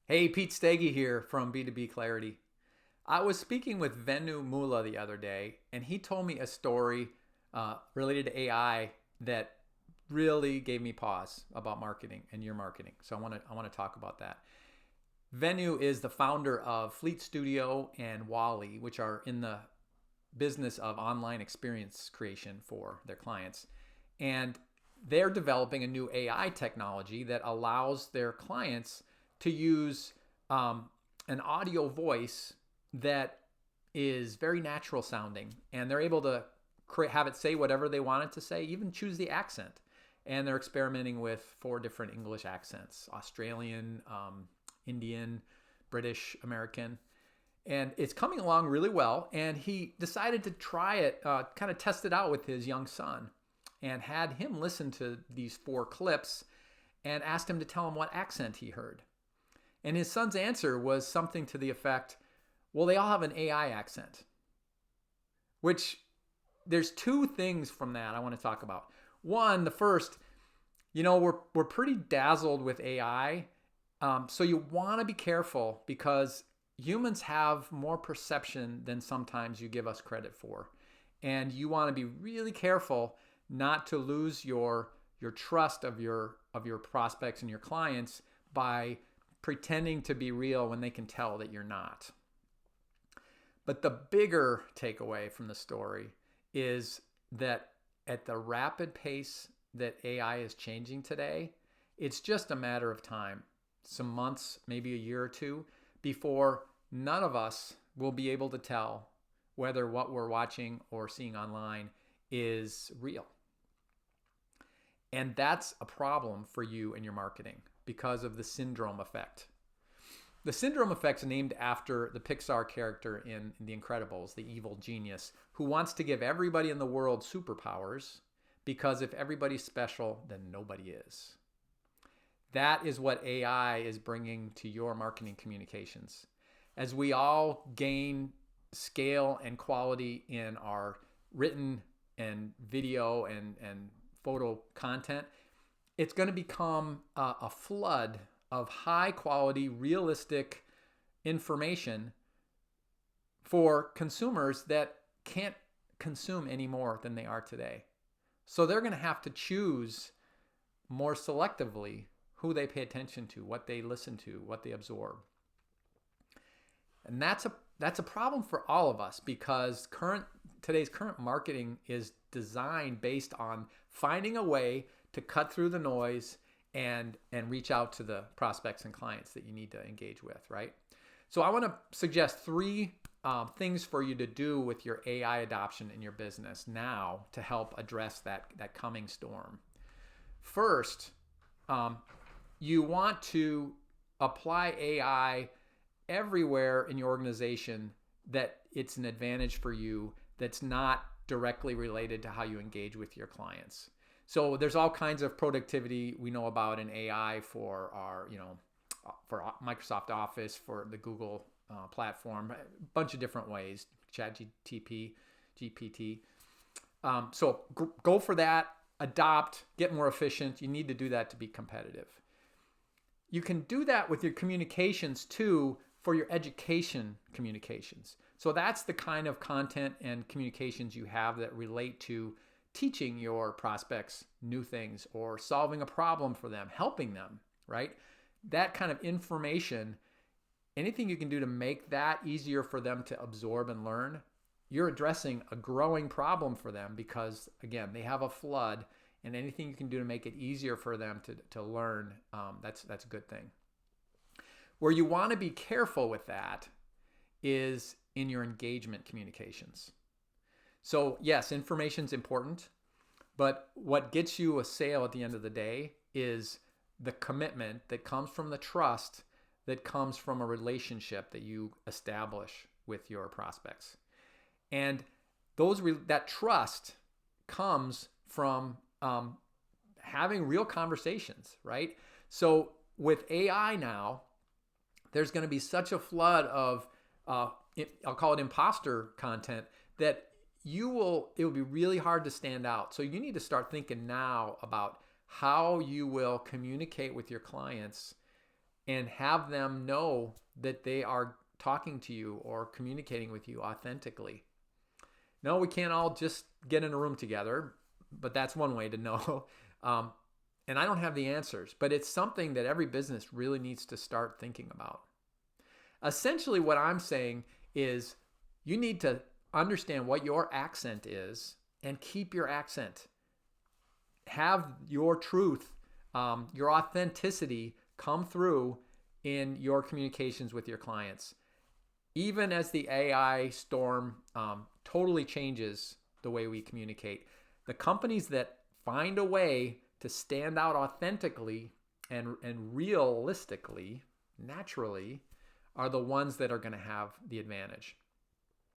Hey, Pete Stege here from B2B Clarity. I was speaking with Venu Moola the other day, and he told me a story related to AI that really gave me pause about marketing and your marketing. So I want to talk about that. Venu is the founder of Fleet Studio and Wally, which are in the business of online experience creation for their clients. And they're developing a new AI technology that allows their clients to use an audio voice that is very natural sounding. And they're able to have it say whatever they want it to say, even choose the accent. And they're experimenting with 4 different English accents: Australian, Indian, British, American, and it's coming along really well. And he decided to try it, kind of test it out with his young son, and had him listen to these 4 clips and asked him to tell him what accent he heard. And his son's answer was something to the effect, well, they all have an AI accent, which there's 2 things from that I want to talk about. One, the first, we're pretty dazzled with AI. So you want to be careful because humans have more perception than sometimes you give us credit for. And you want to be really careful not to lose your trust of your prospects and your clients by pretending to be real when they can tell that you're not. But the bigger takeaway from the story is that at the rapid pace that AI is changing today, it's just a matter of time, some months, maybe a year or 2, before none of us will be able to tell whether what we're watching or seeing online is real. And that's a problem for you and your marketing because of the syndrome effect. The syndrome effect's named after the Pixar character in The Incredibles, the evil genius, who wants to give everybody in the world superpowers because if everybody's special, then nobody is. That is what AI is bringing to your marketing communications. As we all gain scale and quality in our written and video and photo content, it's going to become a flood of high quality, realistic information for consumers that can't consume any more than they are today. So they're going to have to choose more selectively who they pay attention to, what they listen to, what they absorb. And that's a problem for all of us because today's current marketing is designed based on finding a way to cut through the noise and reach out to the prospects and clients that you need to engage with, right? So I want to suggest 3 things for you to do with your AI adoption in your business now to help address that coming storm. First, you want to apply AI everywhere in your organization that it's an advantage for you that's not directly related to how you engage with your clients. So there's all kinds of productivity we know about in AI for for Microsoft Office, for the Google platform, a bunch of different ways, ChatGPT, GPT. So go for that, adopt, get more efficient. You need to do that to be competitive. You can do that with your communications too, for your education communications. So that's the kind of content and communications you have that relate to teaching your prospects new things or solving a problem for them, helping them, right? That kind of information, anything you can do to make that easier for them to absorb and learn, you're addressing a growing problem for them because, again, they have a flood, and anything you can do to make it easier for them to learn, that's a good thing. Where you want to be careful with that is in your engagement communications. So yes, information's important, but what gets you a sale at the end of the day is the commitment that comes from the trust that comes from a relationship that you establish with your prospects. And that trust comes from having real conversations, right? So with AI now, there's going to be such a flood of, I'll call it imposter content, that it will be really hard to stand out. So you need to start thinking now about how you will communicate with your clients and have them know that they are talking to you or communicating with you authentically. No, we can't all just get in a room together, but that's one way to know. And I don't have the answers, but it's something that every business really needs to start thinking about. Essentially, what I'm saying is you need to understand what your accent is and keep your accent. Have your truth, your authenticity come through in your communications with your clients. Even as the AI storm totally changes the way we communicate, the companies that find a way to stand out authentically and realistically, naturally, are the ones that are going to have the advantage.